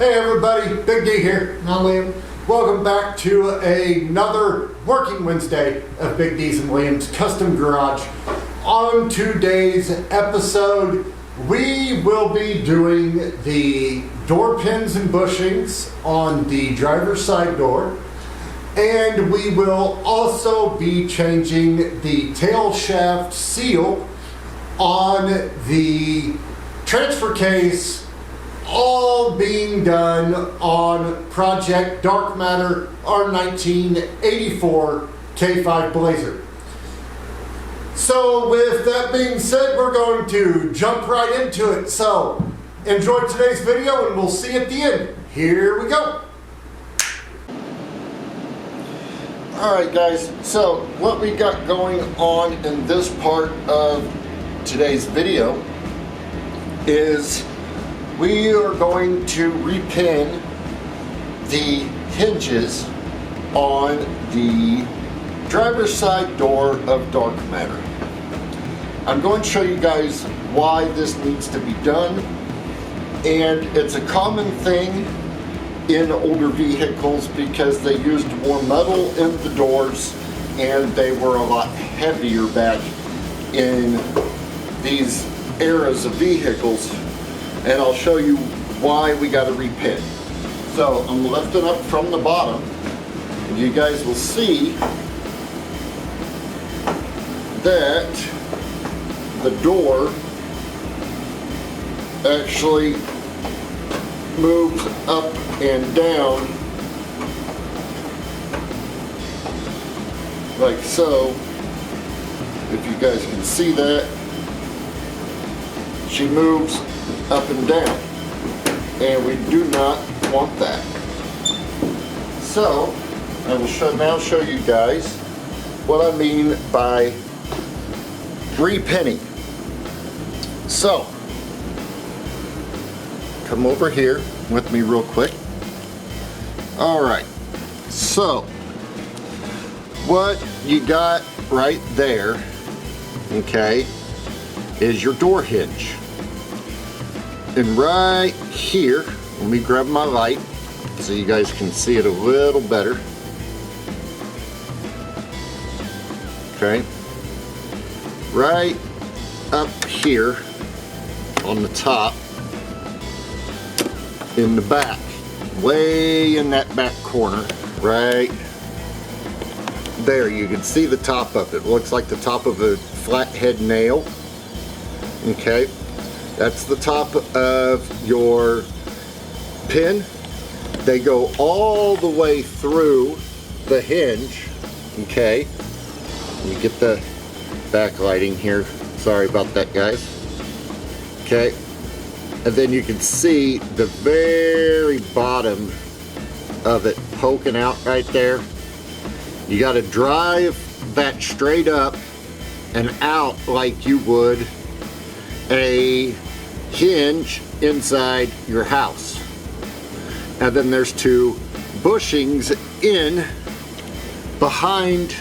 Hey everybody, Big D here, and I'm Liam. Welcome back to another working Wednesday of Big D's and Liam's Custom Garage. On today's episode, we will be doing the door pins and bushings on the driver's side door, and we will also be changing the tail shaft seal on the transfer case, all being done on Project Dark Matter R1984 K-5 Blazer. So with that being said, we're going to jump right into it. So enjoy today's video and we'll see you at the end. Here we go. Alright guys, so what we got going on in this part of today's video is we are going to repin the hinges on the driver's side door of Dark Matter. I'm going to show you guys why this needs to be done, and it's a common thing in older vehicles because they used more metal in the doors and they were a lot heavier back in these eras of vehicles. And I'll show you why we got to repin. So I'm lifting up from the bottom, and you guys will see that the door actually moves up and down like so. If you guys can see that, she moves up and down, and we do not want that. So I will now show you guys what I mean by repinning. So come over here with me real quick. Alright, so what you got right there, okay, is your door hinge. And right here, let me grab my light so you guys can see it a little better. Okay, right up here on the top, in the back, way in that back corner, right there, you can see the top of it. Looks like the top of a flathead nail. Okay, that's the top of your pin. They go all the way through the hinge. Okay, let me get the backlighting here. Sorry about that, guys. Okay, and then you can see the very bottom of it poking out right there. You got to drive that straight up and out like you would a hinge inside your house. And then there's two bushings in behind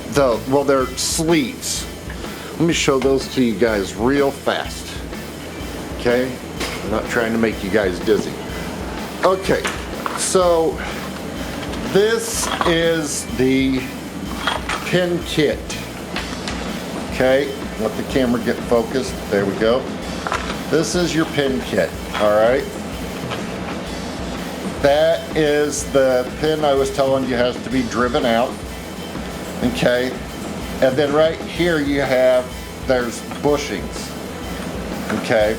the, well, they're sleeves. Let me show those to you guys real fast. Okay, I'm not trying to make you guys dizzy. Okay, so this is the pin kit. Okay, let the camera get focused. There we go. This is your pin kit, alright? That is the pin I was telling you has to be driven out. Okay, and then right here you have, there's bushings. Okay,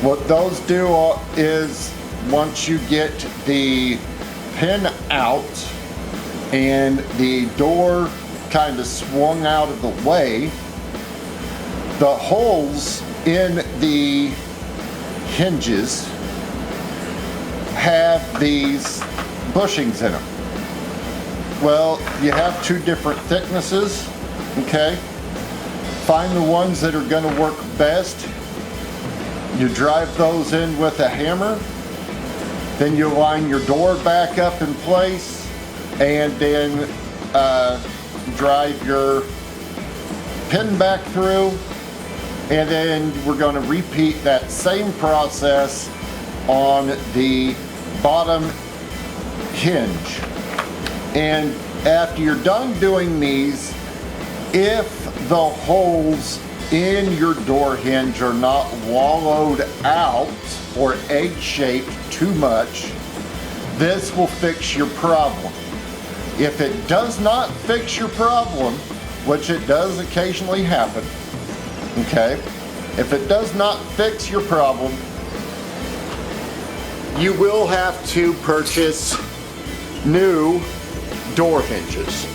what those do is once you get the pin out and the door kind of swung out of the way, the holes in the hinges have these bushings in them. Well, you have two different thicknesses, okay? Find the ones that are going to work best. You drive those in with a hammer, then you line your door back up in place, and then drive your pin back through, and then we're going to repeat that same process on the bottom hinge. And after you're done doing these, if the holes in your door hinge are not wallowed out or egg-shaped too much, this will fix your problem. If it does not fix your problem, which it does occasionally happen, okay? If it does not fix your problem, you will have to purchase new door hinges.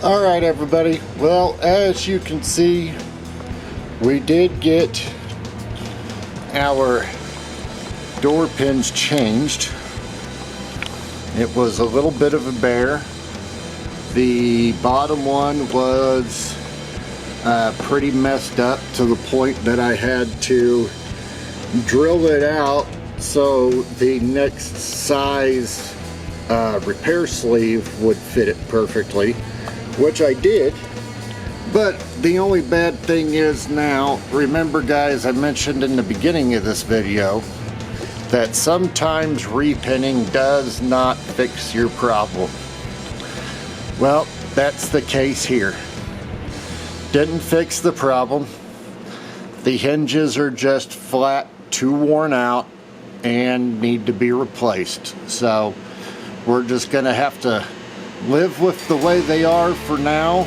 All right, everybody. Well, as you can see, we did get our door pins changed. It was a little bit of a bear. The bottom one was pretty messed up to the point that I had to drill it out so the next size repair sleeve would fit it perfectly, which I did. But the only bad thing is now, remember guys, I mentioned in the beginning of this video that sometimes repinning does not fix your problem. Well, that's the case here. Didn't fix the problem. The hinges are just flat, too worn out, and need to be replaced. So we're just gonna have to live with the way they are for now.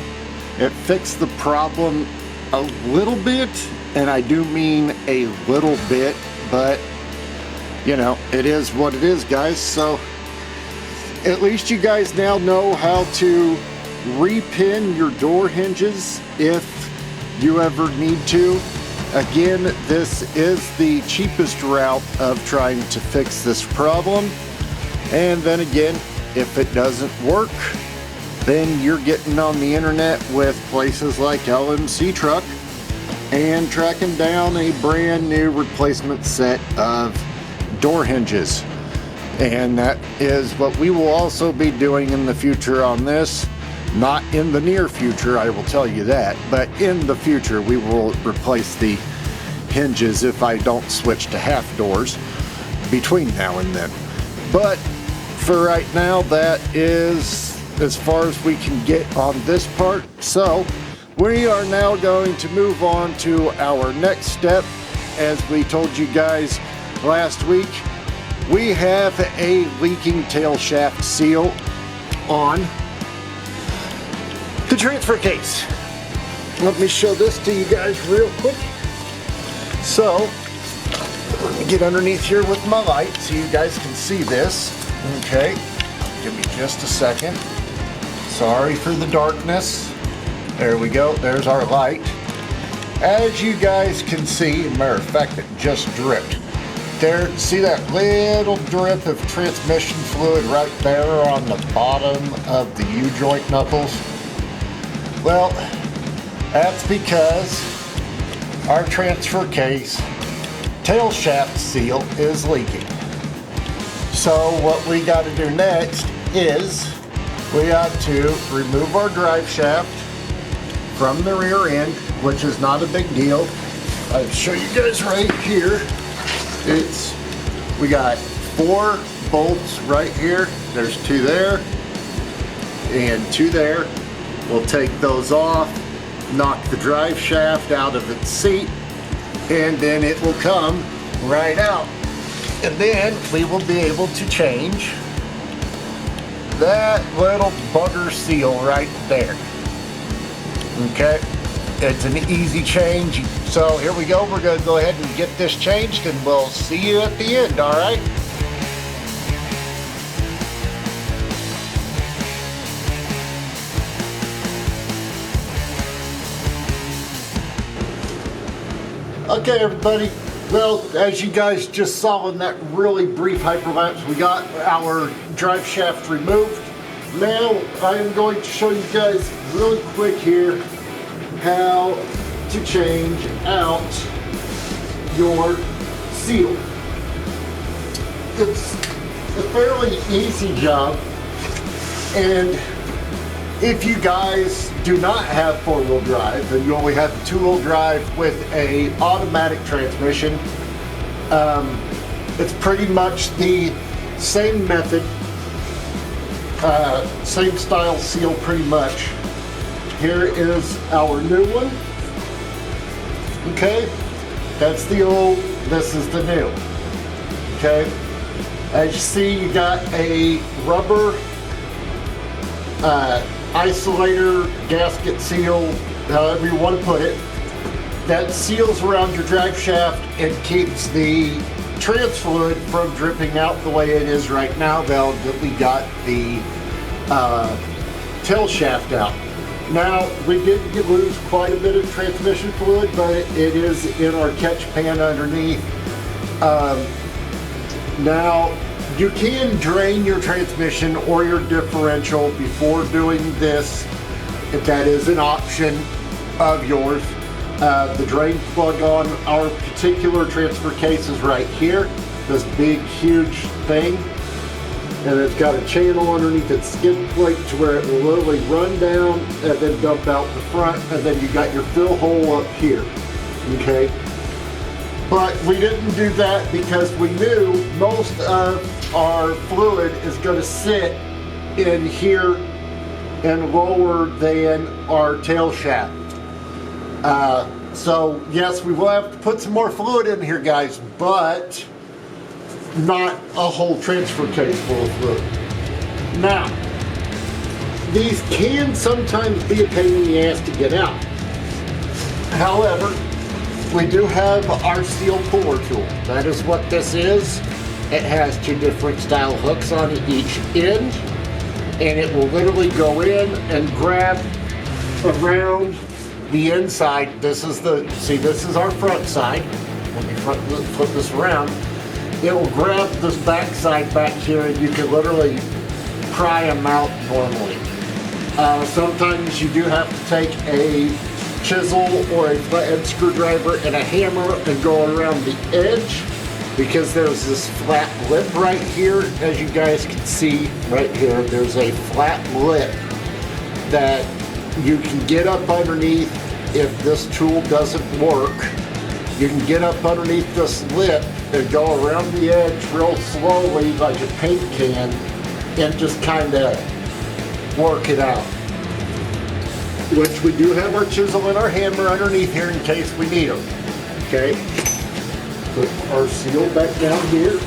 It fixed the problem a little bit, and I do mean a little bit, but you know, it is what it is, guys. So at least you guys now know how to repin your door hinges if you ever need to. Again, this is the cheapest route of trying to fix this problem. And then again, if it doesn't work, then you're getting on the internet with places like LMC Truck and tracking down a brand new replacement set of door hinges. And that is what we will also be doing in the future on this. Not in the near future, I will tell you that, but in the future we will replace the hinges if I don't switch to half doors between now and then. But for right now, that is as far as we can get on this part. So we are now going to move on to our next step. As we told you guys last week, we have a leaking tail shaft seal on the transfer case. Let me show this to you guys real quick. So, let me get underneath here with my light so you guys can see this. Okay, give me just a second. Sorry for the darkness. There we go, there's our light. As you guys can see, matter of fact, it just dripped. There, see that little drip of transmission fluid right there on the bottom of the U-joint knuckles? Well, that's because our transfer case tail shaft seal is leaking. So what we got to do next is we got to remove our drive shaft from the rear end, which is not a big deal. I'll show you guys right here. We got 4 bolts right here. There's 2 there and 2 there. We'll take those off, knock the drive shaft out of its seat, and then it will come right out. And then we will be able to change that little bugger seal right there. Okay, it's an easy change. So here we go, we're gonna go ahead and get this changed and we'll see you at the end, all right? Okay, everybody. Well, as you guys just saw in that really brief hyperlapse, we got our drive shaft removed. Now, I am going to show you guys really quick here how to change out your seal. It's a fairly easy job, and if you guys do not have 4-wheel drive and you only have a 2-wheel drive with a automatic transmission, it's pretty much the same method, same style seal pretty much. Here is our new one. Okay, that's the old, this is the new. Okay, as you see, you got a rubber isolator, gasket seal, however you want to put it, that seals around your drive shaft and keeps the trans fluid from dripping out the way it is right now, now that we got the tail shaft out. Now, we did lose quite a bit of transmission fluid, but it is in our catch pan underneath. Now, you can drain your transmission or your differential before doing this, if that is an option of yours. The drain plug on our particular transfer case is right here, this big huge thing, and it's got a channel underneath its skid plate to where it will literally run down and then dump out the front, and then you got your fill hole up here. Okay, but we didn't do that because we knew most of our fluid is going to sit in here and lower than our tail shaft. So yes, we will have to put some more fluid in here, guys, but not a whole transfer case full of fluid. Now, these can sometimes be a pain in the ass to get out. However, we do have our seal puller tool. That is what this is. It has 2 different style hooks on each end, and it will literally go in and grab around the inside. This is this is our front side. Let me flip this around. It will grab this back side back here, and you can literally pry them out normally. Sometimes you do have to take a chisel or a flathead screwdriver and a hammer and go around the edge. because there's this flat lip right here. As you guys can see right here, there's a flat lip that you can get up underneath. If this tool doesn't work, you can get up underneath this lip and go around the edge real slowly like a paint can and just kind of work it out. Which we do have our chisel and our hammer underneath here in case we need them. Okay, put our seal back down here.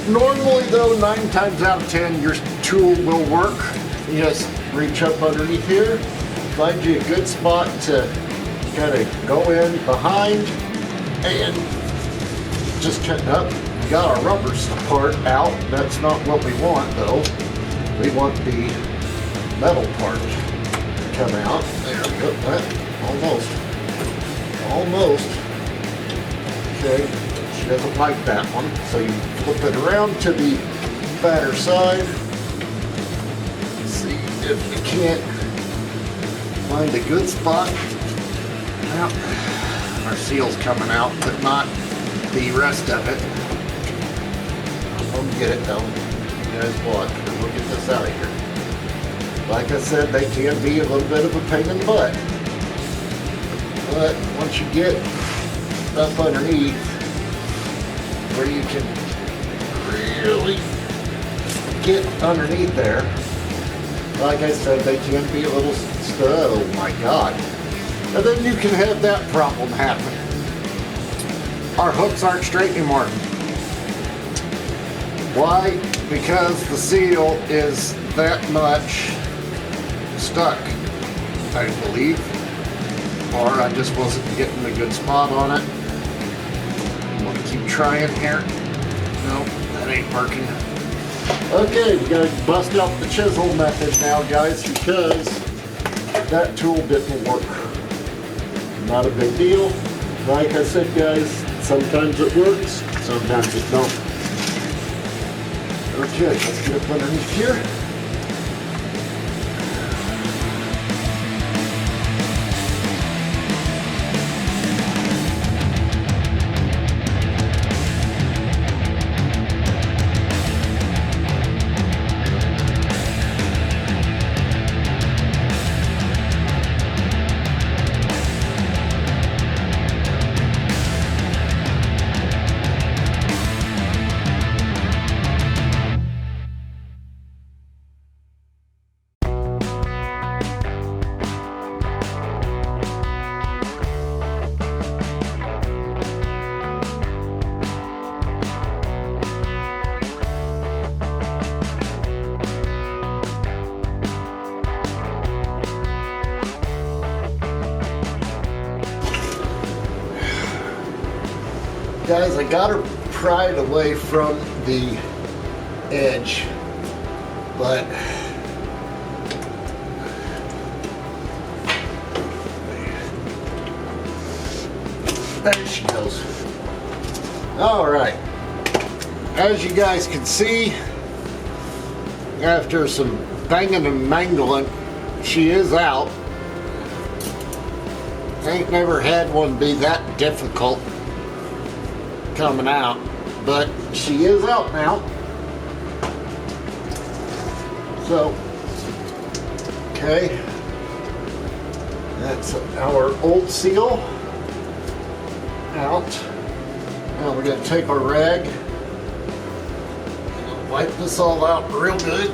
Normally though, 9 times out of 10, your tool will work. You just reach up underneath here, find you a good spot to kind of go in behind and just cut up. We got our rubber part out. That's not what we want though. We want the metal part to come out. There we go. Almost. Okay, she doesn't like that one. So you flip it around to the fatter side. Let's see if we can't find a good spot. Well, our seal's coming out, but not the rest of it. I'll get it though. You guys watch. We'll get this out of here. Like I said, they can be a little bit of a pain in the butt. But once you get up underneath where you can really get underneath there, like I said, they can be a little oh my god. And then you can have that problem happen. Our hooks aren't straight anymore. Why? Because the seal is that much stuck, I believe. Or I just wasn't getting a good spot on it. I'm gonna keep trying here. No, that ain't working. Okay, we gotta bust out the chisel method now, guys, because that tool didn't work. Not a big deal. Like I said, guys, sometimes it works, sometimes it don't. Okay, let's get up underneath here. Guys, I got her pried away from the edge, but there she goes. All right, as you guys can see, after some banging and mangling, she is out. Ain't never had one be that difficult coming out, but she is out now. So, okay, that's our old seal out. Now we're going to take our rag and wipe this all out real good.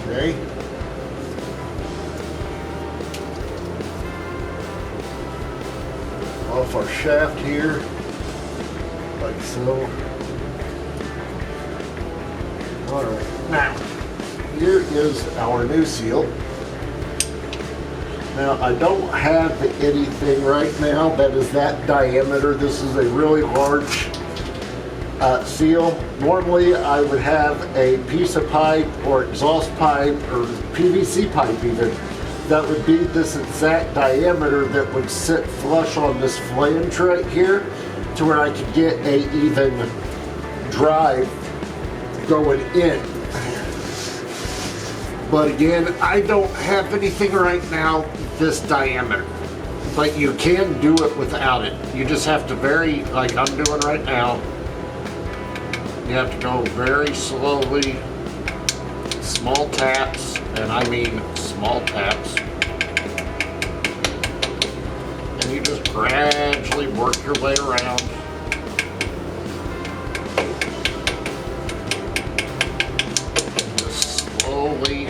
Okay. Off our shaft here, like so. Alright, now, here is our new seal. Now, I don't have anything right now that is that diameter. This is a really large seal. Normally, I would have a piece of pipe or exhaust pipe or PVC pipe even that would be this exact diameter that would sit flush on this flange right here to where I could get a even drive going in. But again, I don't have anything right now this diameter. But you can do it without it. You just have to like I'm doing right now, you have to go very slowly, small taps, and I mean small taps. And you just gradually work your way around. Just slowly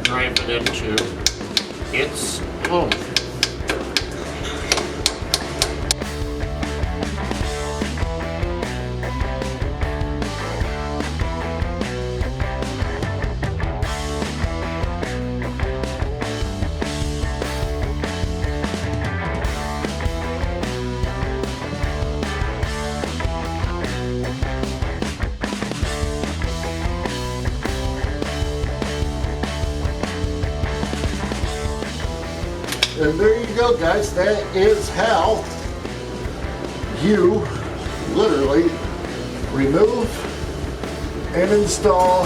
drive it into its home. And there you go, guys. That is how you literally remove and install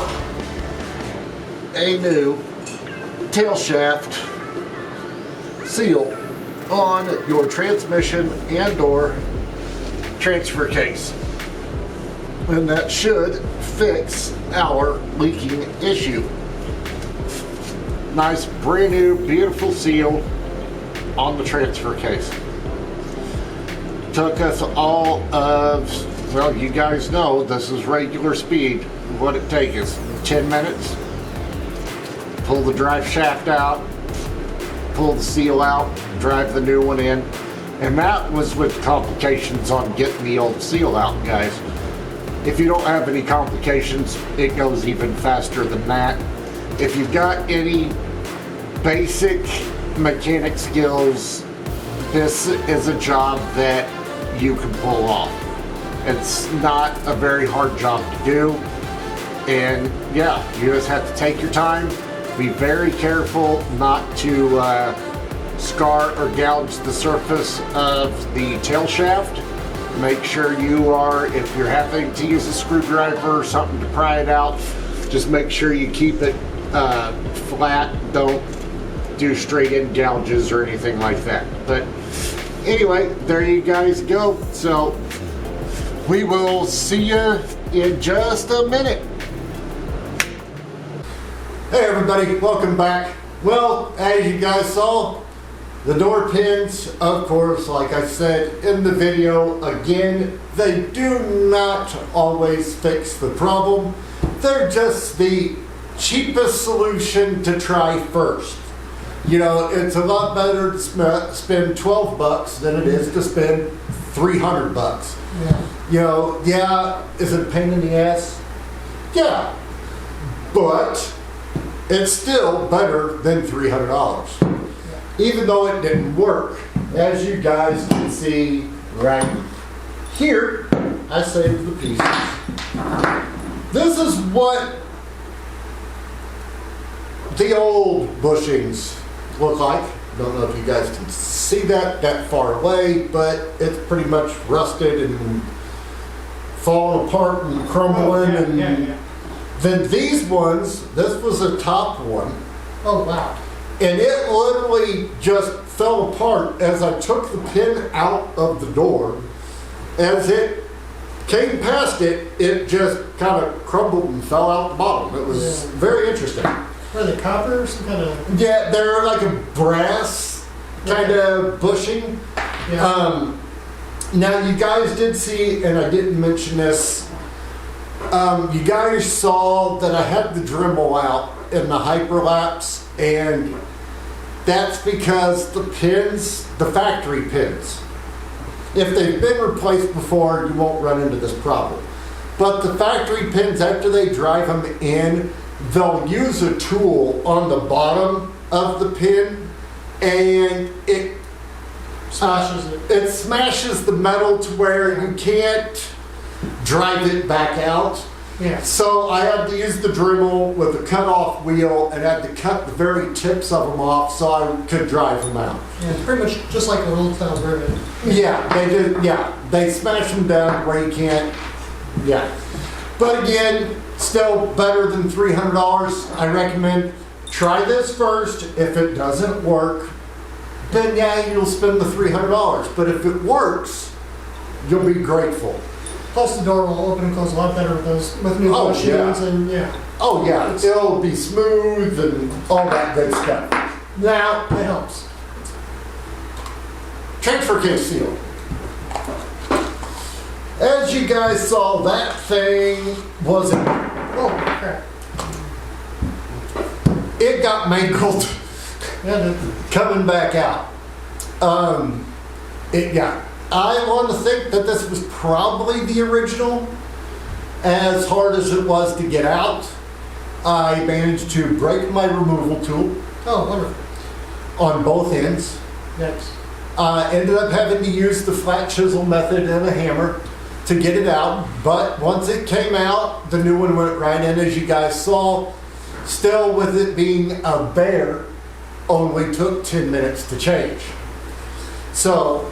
a new tail shaft seal on your transmission and or transfer case. And that should fix our leaking issue. Nice, brand new, beautiful seal on the transfer case. Took us all of, well, you guys know this is regular speed. What it takes is 10 minutes. Pull the drive shaft out, pull the seal out, drive the new one in. And that was with complications on getting the old seal out, guys. If you don't have any complications, it goes even faster than that. If you've got any basic mechanic skills, this is a job that you can pull off. It's not a very hard job to do, and yeah, you just have to take your time, be very careful not to scar or gouge the surface of the tail shaft. Make sure you are, if you're having to use a screwdriver or something to pry it out, just make sure you keep it flat. Don't do straight in gouges or anything like that. But anyway, there you guys go. So we will see you in just a minute. Hey everybody, welcome back. Well, as you guys saw, the door pins, of course, like I said in the video, again, they do not always fix the problem. They're just the cheapest solution to try first. You know, it's a lot better to spend 12 bucks than it is to spend 300 bucks. Yeah. You know, yeah, is it a pain in the ass? Yeah. But it's still better than $300. Yeah. Even though it didn't work. As you guys can see right here, I saved the pieces. This is what the old bushings look like. Don't know if you guys can see that far away, but it's pretty much rusted and falling apart and crumbling. Then these ones, this was a top one. Oh wow. And it literally just fell apart as I took the pin out of the door. As it came past it, it just kind of crumbled and fell out the bottom. It was very interesting. Are they copper or some kind of? Yeah, they're like a brass kind of bushing. Yeah. Now you guys did see, and I didn't mention this, you guys saw that I had the Dremel out in the hyperlapse, and that's because the pins, the factory pins, if they've been replaced before, you won't run into this problem. But the factory pins, after they drive them in, they'll use a tool on the bottom of the pin, and it Smashes it. It smashes the metal to where you can't drive it back out. Yeah. So I had to use the Dremel with a cut-off wheel and had to cut the very tips of them off so I could drive them out. Yeah, it's pretty much just like an old-style rivet. Yeah, they did. Yeah, they smash them down where you can't. Yeah. But again, Still better than $300. I recommend try this first. If it doesn't work, then yeah, you'll spend the $300. But if it works, you'll be grateful. Plus the door will open and close a lot better with those, with new Oh, machines yeah. and yeah. Oh yeah, it'll be smooth and all that good stuff. Now, It helps. transfer case seal. As you guys saw, that thing wasn't, Oh, crap. it got mangled Yeah, coming back out. I want to think that this was probably the original. As hard as it was to get out, I managed to break my removal tool oh, wonderful. on both ends. Next. Ended up having to use the flat chisel method and a hammer to get it out. But once it came out, the new one went right in, as you guys saw. Still, with it being a bear, only took 10 minutes to change. So,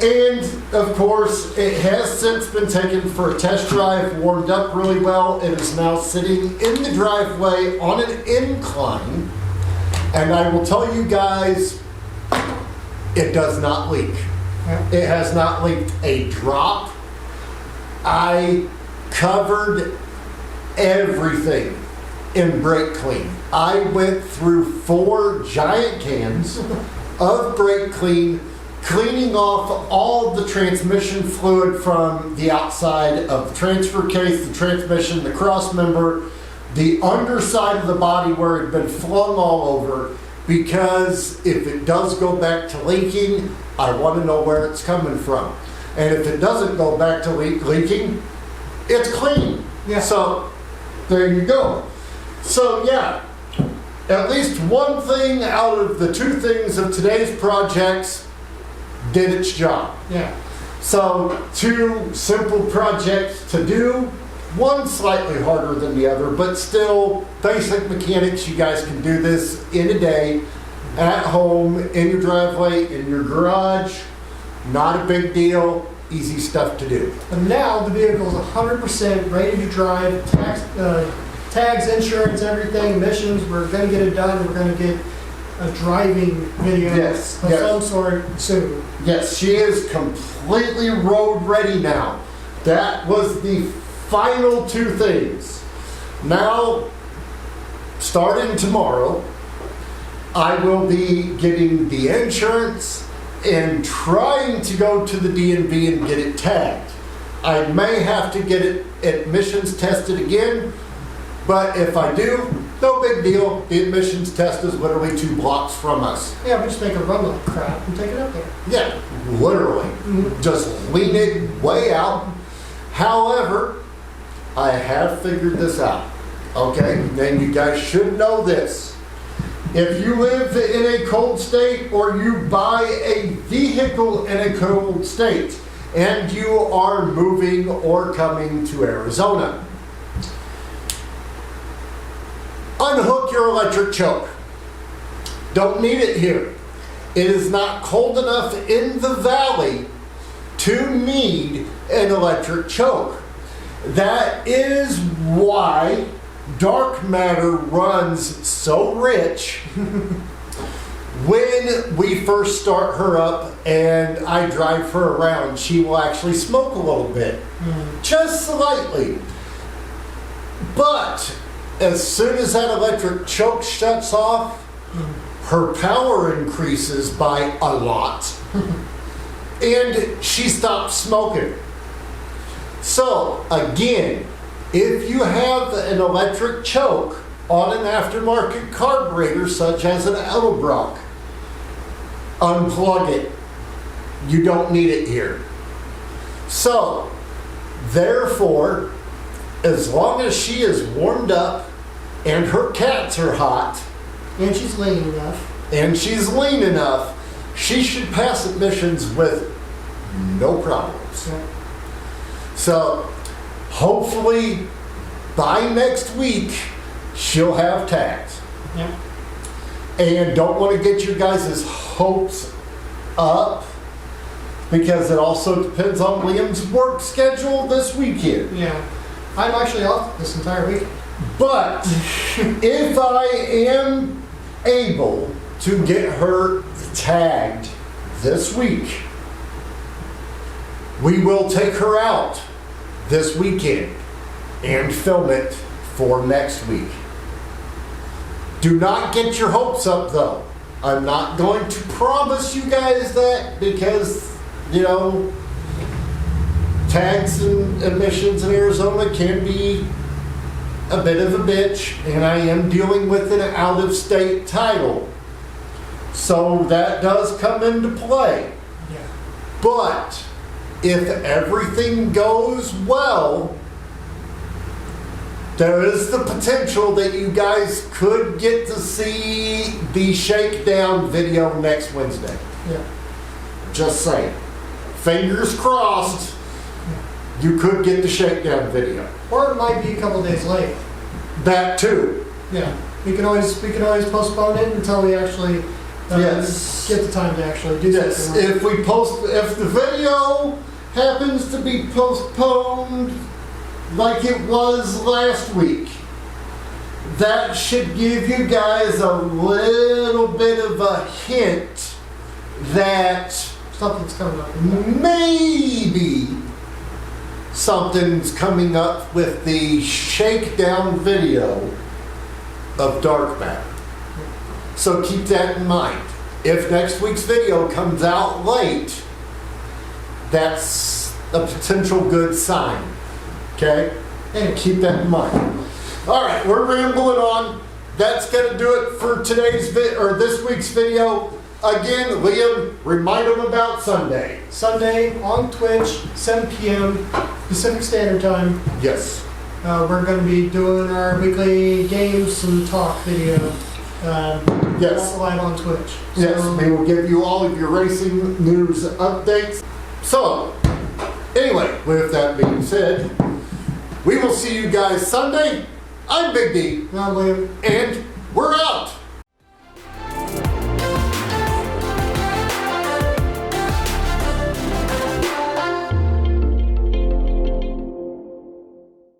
and of course, it has since been taken for a test drive, warmed up really well. It is now sitting in the driveway on an incline. And I will tell you guys, it does not leak. Yeah. It has not leaked a drop. I covered everything in brake clean. I went through 4 giant cans of brake clean, cleaning off all the transmission fluid from the outside of the transfer case, the transmission, the cross member, the underside of the body where it had been flung all over, because if it does go back to leaking, I want to know where it's coming from. And if it doesn't go back to leaking, it's clean. Yeah. So there you go. So yeah, at least one thing out of the 2 things of today's projects did its job. Yeah. So 2 simple projects to do, one slightly harder than the other, but still basic mechanics. You guys can do this in a day, at home, in your driveway, in your garage. Not a big deal, easy stuff to do. But now the vehicle is 100% ready to drive, tags, insurance, everything, emissions. We're going to get it done. We're going to get a driving video Yes, of yes. some sort soon. Yes, she is completely road ready now. That was the final 2 things. Now, starting tomorrow, I will be getting the insurance and trying to go to the DMV and get it tagged. I may have to get it admissions tested again, but if I do, no big deal. The admissions test is literally 2 blocks from us. Yeah, we just make a run like crap and take it up there. Yeah, literally. Just lean it way out. However, I have figured this out. Okay, then you guys should know this. If you live in a cold state or you buy a vehicle in a cold state and you are moving or coming to Arizona, unhook your electric choke. Don't need it here. It is not cold enough in the valley to need an electric choke. That is why dark matter runs so rich. When we first start her up and I drive her around, she will actually smoke a little bit, just slightly. But as soon as that electric choke shuts off, her power increases by a lot, and she stops smoking. So again, if you have an electric choke on an aftermarket carburetor such as an Edelbrock, unplug it. You don't need it here. So, therefore, as long as she is warmed up and her cats are hot, And she's lean enough. and she's lean enough, she should pass admissions with no problems. Yeah. So, hopefully, by next week, she'll have tags. Yeah. And don't want to get your guys' hopes up, because it also depends on Liam's work schedule this weekend. Yeah. I'm actually off this entire week. But if I am able to get her tagged this week, we will take her out this weekend and film it for next week. Do not get your hopes up though. I'm not going to promise you guys that because, you know, tags and emissions in Arizona can be a bit of a bitch, and I am dealing with an out-of-state title. So that does come into play. Yeah. But if everything goes well, there is the potential that you guys could get to see the shakedown video next Wednesday. Yeah. Just saying. Fingers crossed, you could get the shakedown video. Or it might be a couple days late. That too. Yeah. We can always postpone it until we actually Yes. get the time to actually do Yes, something. if the video happens to be postponed like it was last week, that should give you guys a little bit of a hint that Something's coming up. maybe something's coming up with the shakedown video of Dark Matter. So keep that in mind. If next week's video comes out late, that's a potential good sign. Okay? And keep that in mind. All right, we're rambling on. That's going to do it for this week's video. Again, Liam, remind them about Sunday. Sunday on Twitch, 7 p.m. Pacific Standard Time. Yes. We're going to be doing our weekly games and talk video. Yes. Live on Twitch. Yes, we will give you all of your racing news updates. So, anyway, with that being said, we will see you guys Sunday. I'm Big D, Now, Liam. and we're out.